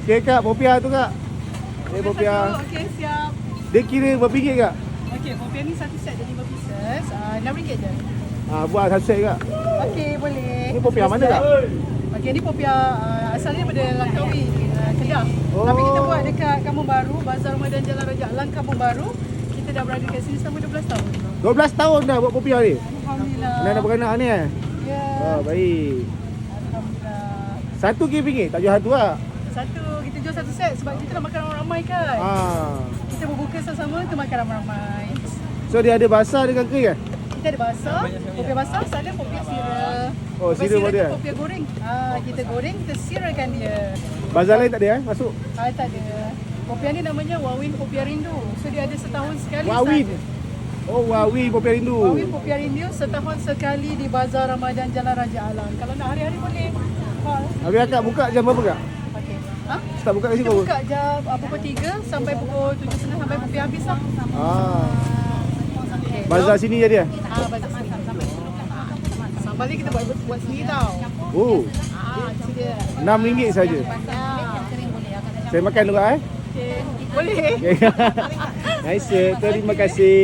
Okey kak, popiah tu kak. Popiah. Okey, siap. Dia kira berapa ringgit kak? Okey, popiah ni satu set jadi 5 pieces. RM6 je. Buat satu set kak. Okey, boleh. Ni popiah mana kak? Okey, ni popiah asalnya daripada Langkawi, Kedah. Oh. Tapi kita buat dekat Kampung Baru, Bazar Ramadan Jalan Raja Alang, Kampung Baru. Kita dah berada kat sini selama 12 tahun. 12 tahun dah buat popiah ni. Alhamdulillah. Anak beranak ni Ya. baik. Alhamdulillah. Satu RM1 tak jual satu kak. Satu, kita jual satu set sebab kita nak makan ramai-ramai kan. Kita berbuka sama-sama untuk makan ramai-ramai. So dia ada basah dengan kering kan? Kita ada basah, popiah basah, ada popiah sira. Oh, sira pun ada. Popiah goreng. Kita goreng, kita sirakan dia. Bazar lain tak ada masuk? Tak ada. Popiah ni namanya Wawin Popiah Rindu. So dia ada setahun sekali. Wawin. saja. Oh, Wawin popiah rindu. Wawin Popiah Rindu setahun sekali di Bazar Ramadan Jalan Raja Alang. Kalau nak hari-hari boleh call. Habis akak buka jam berapa kak? Okey. Start buka kat sini Kita berapa? buka jam pukul 3 sampai pukul 7.30 sampai popiah habis lah. Okay. Bazar sini jadi ya? Bazar sini. Sambal ni kita buat sendiri tau. Oh, Itu dia. RM6 saja. Saya makan dulu kak Okay. Boleh. Nice, terima kasih.